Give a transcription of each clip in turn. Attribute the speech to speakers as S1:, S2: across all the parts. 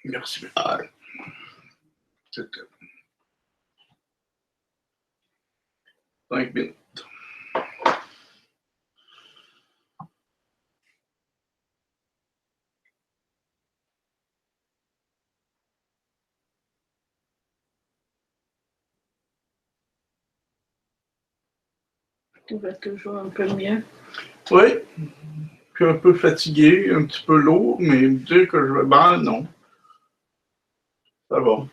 S1: Merci. C'était 5 minutes.
S2: Tu vas toujours un peu mieux.
S1: Oui, je suis un peu fatigué, un petit peu lourd, mais me dire que je vais bien, non. Ça va.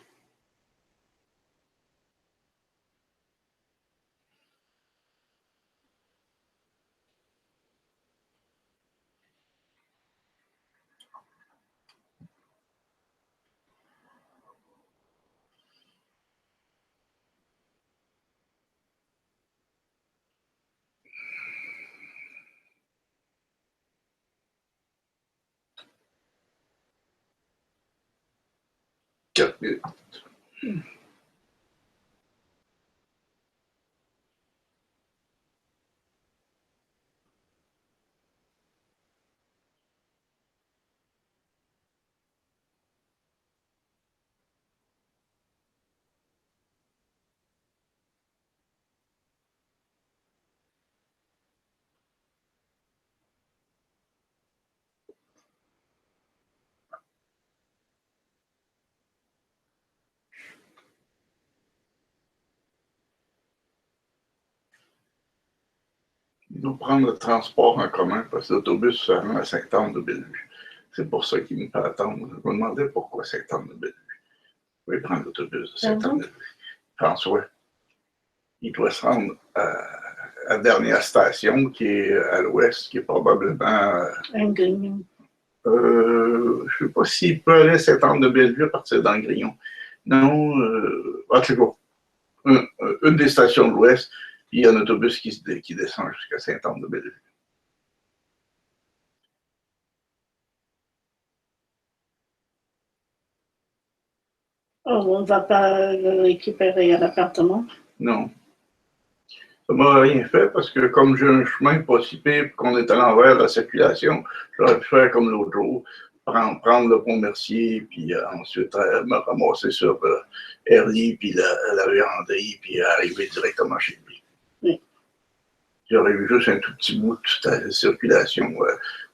S1: Quatre minutes. Il doit prendre le transport en commun parce que l'autobus se rend à Sainte-Anne-de-Bellevue. C'est pour ça qu'il me fait attendre. Je me demandais pourquoi Sainte-Anne-de-Bellevue. Oui, prendre l'autobus de Sainte-Anne-de-Bellevue. François, il doit se rendre à la dernière station qui est à l'ouest, qui est probablement.
S2: Un grignon.
S1: Je ne sais pas s'il peut aller à Sainte-Anne-de-Bellevue à partir d'Angrignon. Non, en tout cas, une des stations de l'ouest, puis il y a un autobus qui descend jusqu'à Sainte-Anne-de-Bellevue.
S2: Oh, on ne va pas le récupérer à l'appartement?
S1: Non. Ça ne m'a rien fait parce que comme j'ai un chemin pas si pire et qu'on est à l'envers de la circulation, j'aurais pu faire comme l'autre jour, prendre le pont Mercier, puis ensuite me ramasser sur Herly, puis la véranderie, puis arriver directement chez lui.
S2: Oui.
S1: J'aurais eu juste un tout petit bout de la circulation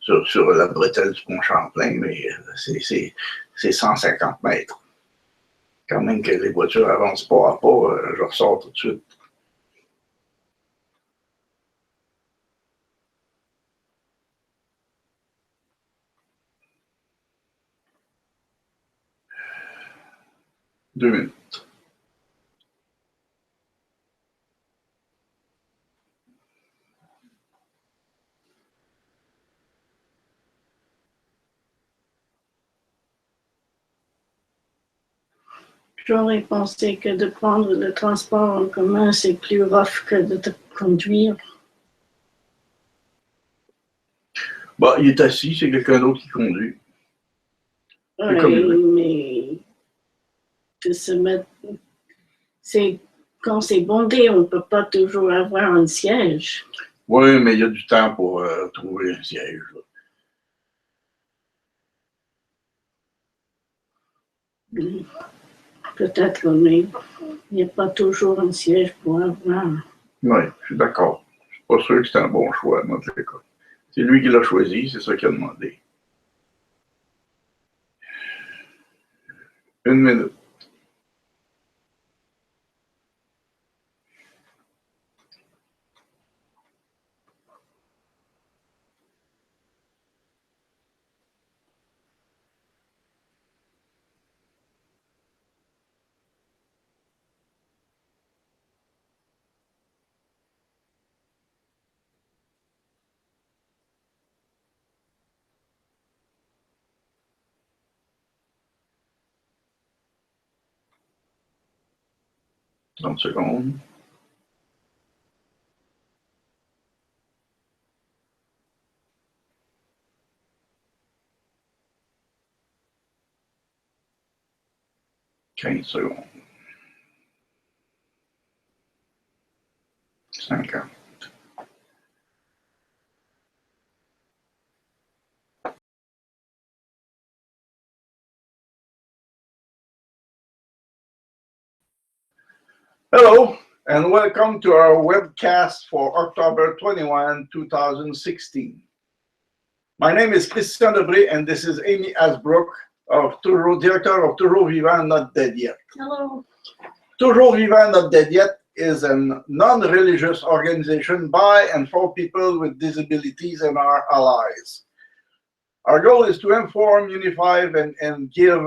S1: sur la bretelle du pont Champlain, mais c'est 150 mètres. Quand même que les voitures avancent pas à pas, je ressors tout de suite. Deux minutes.
S2: J'aurais pensé que de prendre le transport en commun, c'est plus rough que de te conduire.
S1: Bah, il est assis, c'est quelqu'un d'autre qui conduit.
S2: Oui, mais de se mettre. Quand c'est bondé, on ne peut pas toujours avoir un siège.
S1: Oui, mais il y a du temps pour trouver un siège.
S2: Peut-être, mais il n'y a pas toujours un siège pour avoir.
S1: Oui, je suis d'accord. Je ne suis pas sûr que c'est un bon choix, dans tous les cas. C'est lui qui l'a choisi, c'est ça qu'il a demandé. Une minute. Trente secondes. Quinze secondes. 50. Hello, and welcome to our webcast for October 21, 2016. My name is Christian Debré, and this is Amy Asbrook, Director of Toujours Vivant Not Dead Yet.
S2: Hello.
S1: Toujours Vivant Not Dead Yet is a non-religious organization by and for people with disabilities and our allies. Our goal is to inform, unify, and give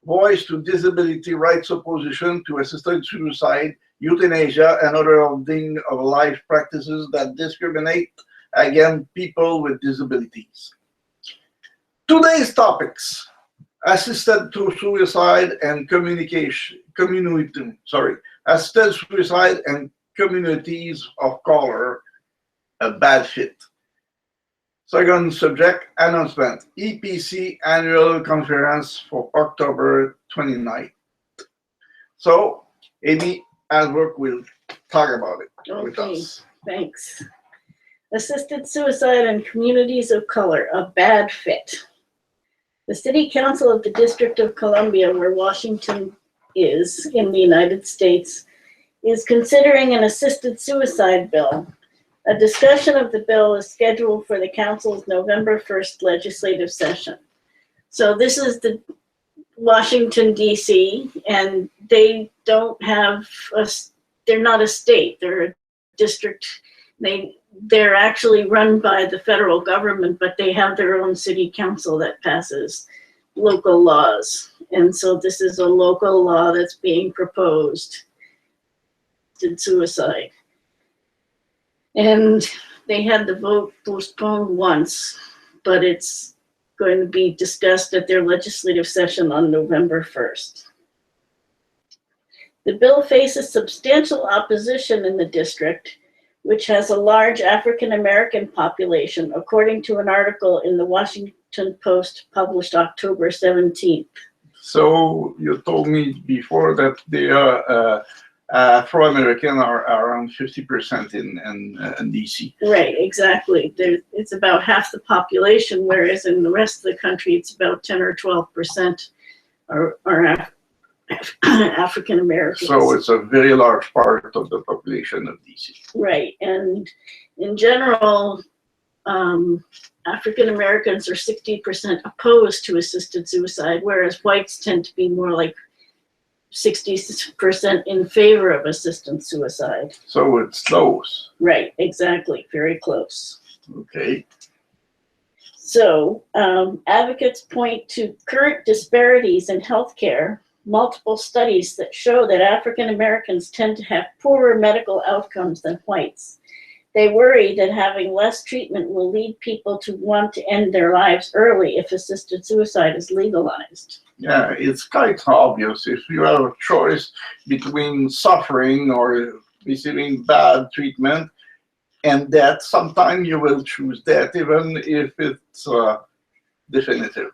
S1: voice to disability rights opposition to assisted suicide, euthanasia, and other ending of life practices that discriminate against people with disabilities. Today's topics: assisted to suicide and assisted suicide and communities of color, a bad fit. Second subject, announcement, EPC Annual Conference for October 29th. So, Amy Asbrook will talk about it with us.
S2: Thanks. Assisted suicide and communities of color, a bad fit. The City Council of the District of Columbia, where Washington is in the United States, is considering an assisted suicide bill. A discussion of the bill is scheduled for the Council's November 1st legislative session. So this is the Washington, D.C., and they don't have they're not a state, they're a district. They're actually run by the federal government, but they have their own city council that passes local laws. And so this is a local law that's being proposed to suicide. And they had the vote postponed once, but it's going to be discussed at their legislative session on November 1st. The bill faces substantial opposition in the district, which has a large African-American population, according to an article in the Washington Post published October 17th.
S1: So you told me before that the Afro-American are around 50% in DC.
S2: Right, exactly. It's about half the population, whereas in the rest of the country, it's about 10 or 12% are African Americans.
S1: So it's a very large part of the population of DC.
S2: Right, and in general, African Americans are 60% opposed to assisted suicide, whereas whites tend to be more like 60% in favor of assisted suicide.
S1: So it's close.
S2: Right, exactly, very close.
S1: Okay.
S2: So advocates point to current disparities in healthcare, multiple studies that show that African Americans tend to have poorer medical outcomes than whites. They worry that having less treatment will lead people to want to end their lives early if assisted suicide is legalized.
S1: Yeah, it's quite obvious. If you have a choice between suffering or receiving bad treatment and death, sometimes you will choose death, even if it's definitive.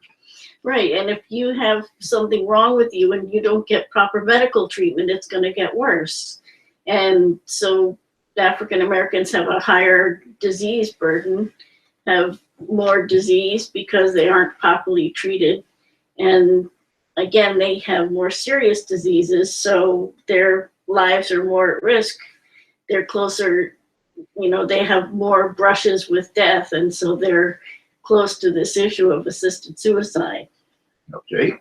S2: Right, and if you have something wrong with you and you don't get proper medical treatment, it's going to get worse. And so African Americans have a higher disease burden, have more disease because they aren't properly treated. And again, they have more serious diseases, so their lives are more at risk. They're closer, they have more brushes with death, and so they're close to this issue of assisted suicide.
S1: Okay.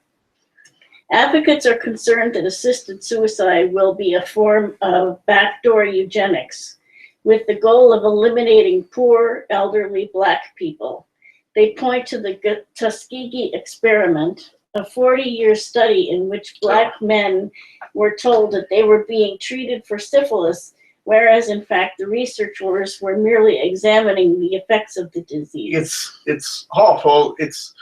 S2: Advocates are concerned that assisted suicide will be a form of backdoor eugenics with the goal of eliminating poor, elderly Black people. They point to the Tuskegee experiment, a 40-year study in which Black men were told that they were being treated for syphilis, whereas in fact the researchers were merely examining the effects of the disease.
S1: It's awful. It's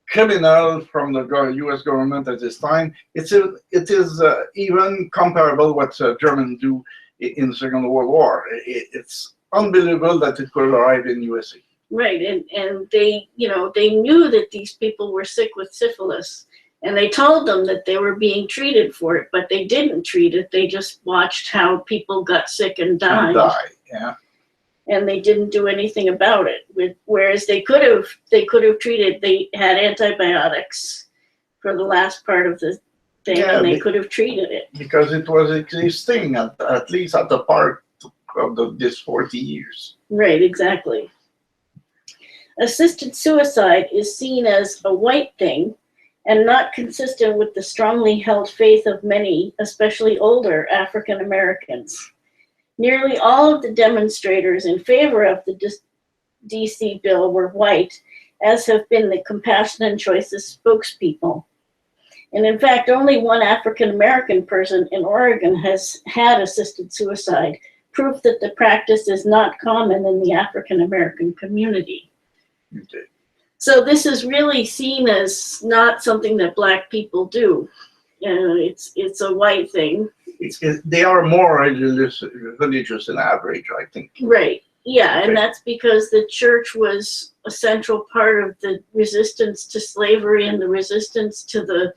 S1: criminal from the U.S. government at this time. It is even comparable what Germans do in the Second World War. It's unbelievable that it could arrive in USA.
S2: Right, and they knew that these people were sick with syphilis, and they told them that they were being treated for it, but they didn't treat it. They just watched how people got sick and died.
S1: Yeah.
S2: And they didn't do anything about it. Whereas they could have treated. They had antibiotics for the last part of the thing,
S1: Yeah,
S2: and they could have treated it.
S1: because it was existing at least at the part of this 40 years.
S2: Right, exactly. Assisted suicide is seen as a white thing and not consistent with the strongly held faith of many, especially older African Americans. Nearly all of the demonstrators in favor of the DC bill were white, as have been the Compassion and Choices spokespeople. And in fact, only one African American person in Oregon has had assisted suicide, proof that the practice is not common in the African American community.
S1: Okay.
S2: So this is really seen as not something that Black people do. It's a white thing.
S1: They are more religious than average, I think.
S2: Right. Yeah,
S1: Okay.
S2: and that's because the church was a central part of the resistance to slavery and the resistance to the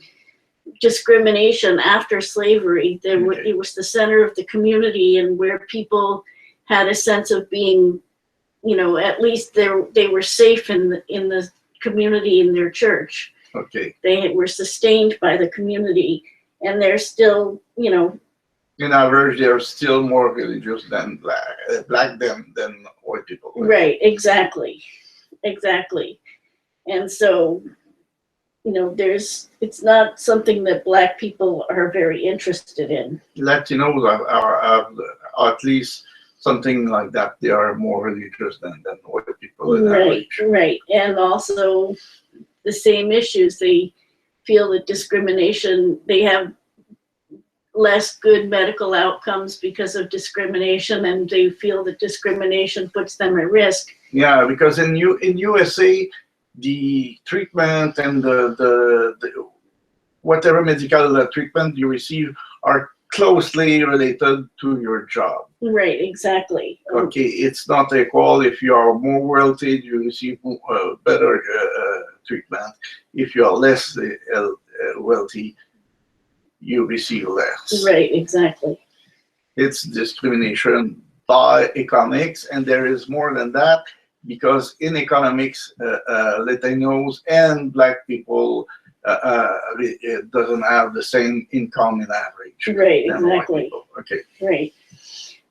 S2: discrimination after slavery.
S1: Okay.
S2: It was the center of the community, and where people had a sense of being, at least they were safe in the community, in their church.
S1: Okay.
S2: They were sustained by the community, and they're still,
S1: In average, they are still more religious than black than white people.
S2: Right, exactly. And so, it's not something that Black people are very interested in.
S1: Latinos are at least something like that. They are more religious than white people.
S2: Right. And also the same issues. They feel that discrimination, they have less good medical outcomes because of discrimination, and they feel that discrimination puts them at risk.
S1: Yeah, because in USA, the treatment and the whatever medical treatment you receive are closely related to your job.
S2: Right, exactly.
S1: Okay, it's not equal. If you are more wealthy, you receive better treatment. If you are less wealthy, you receive less.
S2: Right, exactly.
S1: It's discrimination by economics, and there is more than that, because in economics, Latinos and Black people it doesn't have the same income in average.
S2: Right,
S1: than white
S2: exactly.
S1: people. Okay.
S2: Right.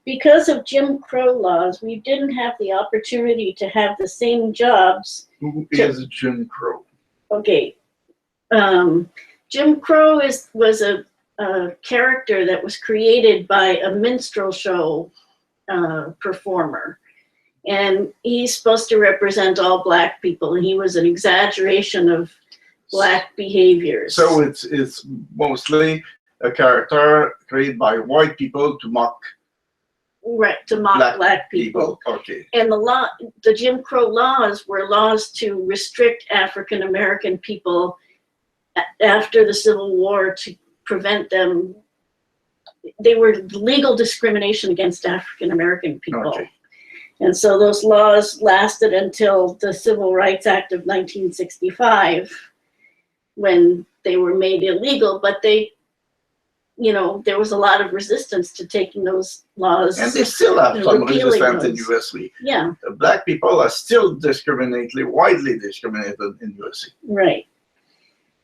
S2: Because of Jim Crow laws, we didn't have the opportunity to have the same jobs.
S1: Who is Jim Crow?
S2: Okay. Jim Crow was a character that was created by a minstrel show performer. And he's supposed to represent all Black people, and he was an exaggeration of Black behaviors.
S1: So it's mostly a character created by white people to mock.
S2: Right, to mock Black people.
S1: Okay.
S2: And the Jim Crow laws were laws to restrict African American people after the Civil War, to prevent them. They were legal discrimination against African American people.
S1: Okay.
S2: And so those laws lasted until the Civil Rights Act of 1965, when they were made illegal, but there was a lot of resistance to taking those laws.
S1: And they still have some resistance in
S2: those.
S1: USA.
S2: Yeah.
S1: Black people are still widely discriminated in USA.
S2: Right.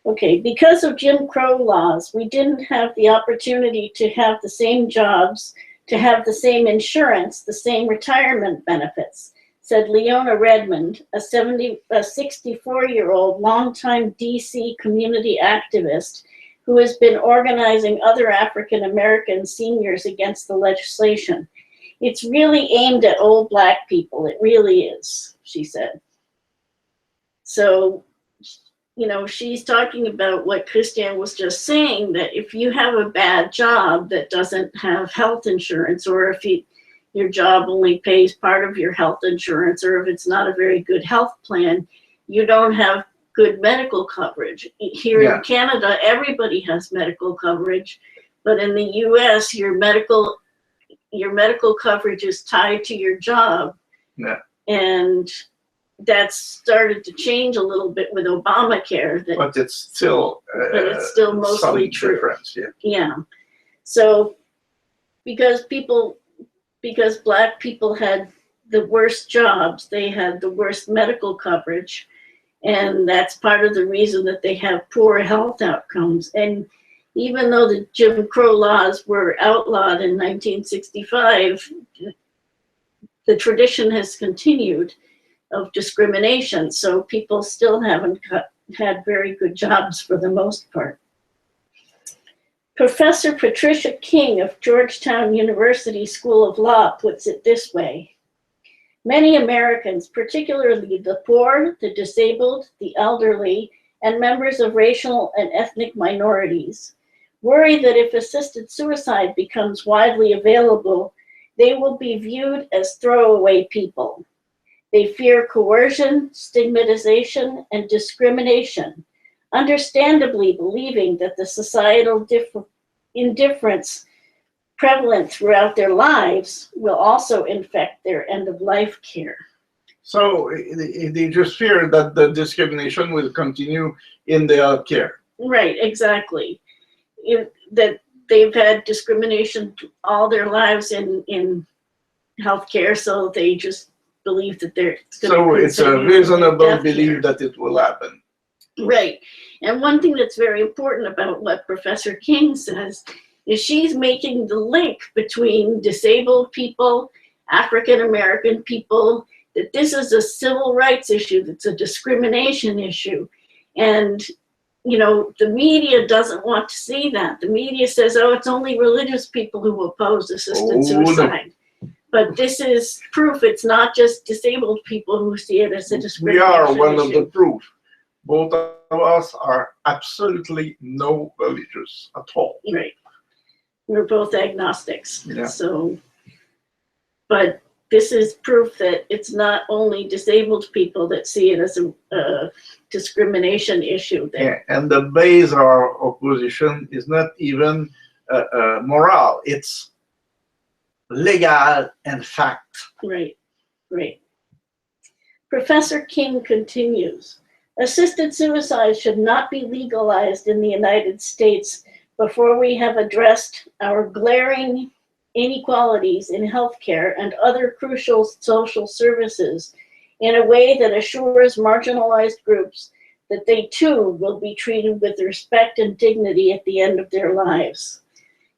S2: Okay, because of Jim Crow laws, we didn't have the opportunity to have the same jobs, to have the same insurance, the same retirement benefits, said Leona Redmond, a 64-year-old longtime DC community activist who has been organizing other African American seniors against the legislation. It's really aimed at old Black people. It really is, she said. So, she's talking about what Christian was just saying, that if you have a bad job that doesn't have health insurance, or if your job only pays part of your health insurance, or if it's not a very good health plan, you don't have good medical coverage. Here in Canada, everybody has medical coverage, but in the US, your medical coverage is tied to your job.
S1: Yeah.
S2: And that's started to change a little bit with Obamacare.
S1: But it's still
S2: mostly true.
S1: Difference, yeah.
S2: Yeah. So because Black people had the worst jobs, they had the worst medical coverage, and that's part of the reason that they have poor health outcomes. And even though the Jim Crow laws were outlawed in 1965, the tradition has continued of discrimination. So people still haven't had very good jobs for the most part. Professor Patricia King of Georgetown University School of Law puts it this way: many Americans, particularly the poor, the disabled, the elderly, and members of racial and ethnic minorities, worry that if assisted suicide becomes widely available, they will be viewed as throwaway people. They fear coercion, stigmatization, and discrimination, understandably believing that the societal indifference prevalent throughout their lives will also infect their end-of-life care.
S1: So they just fear that the discrimination will continue in the health care.
S2: Right, exactly. That they've had discrimination all their lives in healthcare, so they just believe that they're
S1: so it's a reasonable belief that it will happen.
S2: Right. And one thing that's very important about what Professor King says is she's making the link between disabled people, African American people, that this is a civil rights issue, that's a discrimination issue. And, you know, the media doesn't want to see that. The media says, oh, it's only religious people who oppose assisted suicide. No. But this is proof it's not just disabled people who see it as a discrimination issue.
S1: We are one of the proof. Both of us are absolutely no religious at all.
S2: Right. We're both agnostics.
S1: Yeah.
S2: So, but this is proof that it's not only disabled people that see it as a discrimination issue.
S1: Yeah, and the base of our opposition is not even moral. It's legal and fact.
S2: Right, right. Professor King continues, assisted suicide should not be legalized in the United States before we have addressed our glaring inequalities in healthcare and other crucial social services in a way that assures marginalized groups that they too will be treated with respect and dignity at the end of their lives.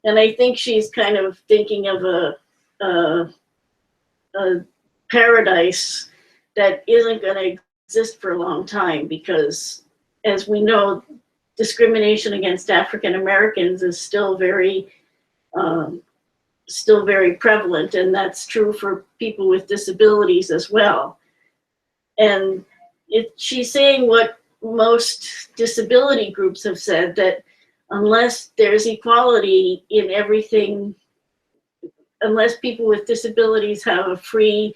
S2: And I think she's kind of thinking of a paradise that isn't going to exist for a long time, because as we know, discrimination against African Americans is still very prevalent, and that's true for people with disabilities as well. And she's saying what most disability groups have said, that unless there's equality in everything, unless people with disabilities have a free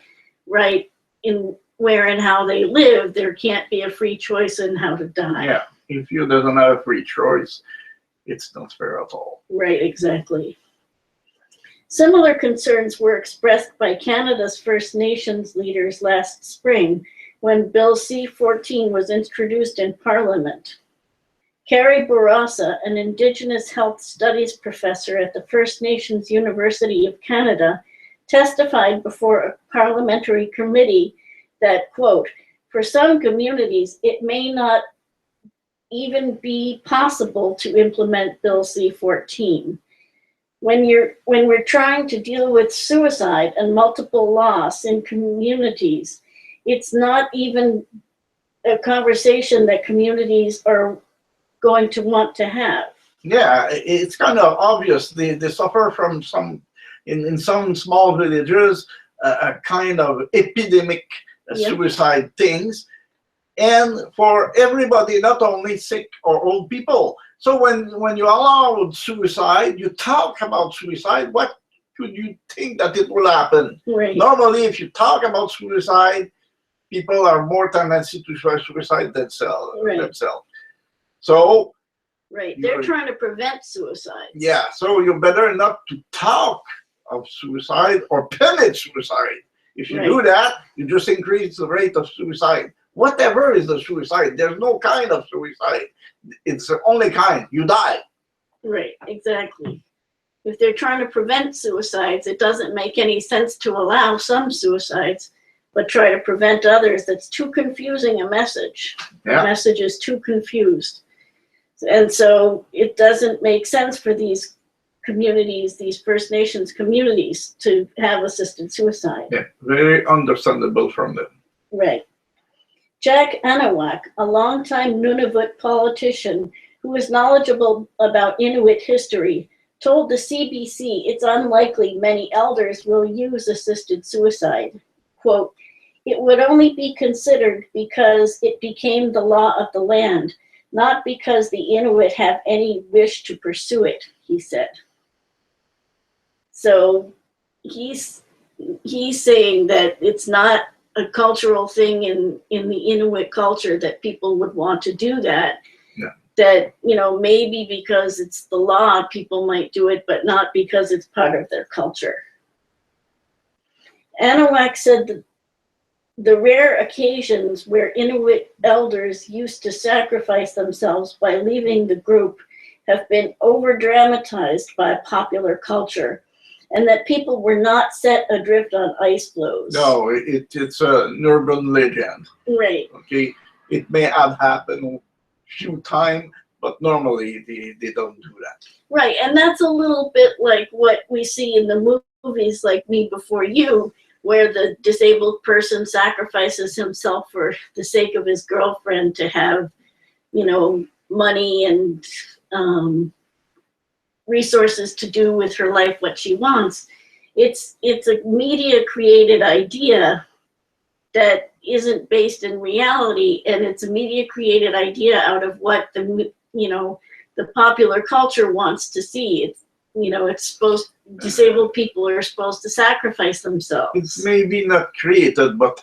S2: right in where and how they live, there can't be a free choice in how to die.
S1: Yeah, if you doesn't have a free choice, it's not fair at all.
S2: Right, exactly. Similar concerns were expressed by Canada's First Nations leaders last spring when Bill C-14 was introduced in Parliament. Carrie Bourassa, an Indigenous Health Studies professor at the First Nations University of Canada, testified before a parliamentary committee that, quote, for some communities, it may not even be possible to implement Bill C-14. When we're trying to deal with suicide and multiple loss in communities, it's not even a conversation that communities are going to want to have.
S1: Yeah, it's kind of obvious. They suffer from some, in some small villages, a kind of epidemic suicide things. And for everybody, not only sick or old people. So when you allow suicide, you talk about suicide, what could you think that it will happen?
S2: Right.
S1: Normally, if you talk about suicide, people are more tendency to suicide themselves.
S2: Right.
S1: So
S2: right, they're trying to prevent suicide.
S1: Yeah, so you're better not to talk of suicide or permit suicide. If you do that, you just increase the rate of suicide. Whatever is the suicide, there's no kind of suicide. It's the only kind, you die.
S2: Right, exactly. If they're trying to prevent suicides, it doesn't make any sense to allow some suicides, but try to prevent others. That's too confusing a message.
S1: Yeah.
S2: The message is too confused. And so it doesn't make sense for these communities, these First Nations communities, to have assisted suicide.
S1: Yeah, very understandable from them.
S2: Right. Jack Anawak, a longtime Nunavut politician who is knowledgeable about Inuit history, told the CBC it's unlikely many elders will use assisted suicide. Quote, "It would only be considered because it became the law of the land, not because the Inuit have any wish to pursue it," he said. So he's saying that it's not a cultural thing in the Inuit culture that people would want to do that.
S1: Yeah.
S2: That, you know, maybe because it's the law, people might do it, but not because it's part of their culture. Anawak said that the rare occasions where Inuit elders used to sacrifice themselves by leaving the group have been over-dramatized by popular culture, and that people were not set adrift on ice floes.
S1: No, it's an urban legend.
S2: Right.
S1: Okay, it may have happened a few times, but normally they don't do that.
S2: Right, and that's a little bit like what we see in the movies like Me Before You, where the disabled person sacrifices himself for the sake of his girlfriend to have, you know, money and resources to do with her life what she wants. It's a media created idea that isn't based in reality, and it's a media created idea out of what the, you know, the popular culture wants to see. It's, you know, it's supposed, disabled people are supposed to sacrifice themselves.
S1: It's maybe not created, but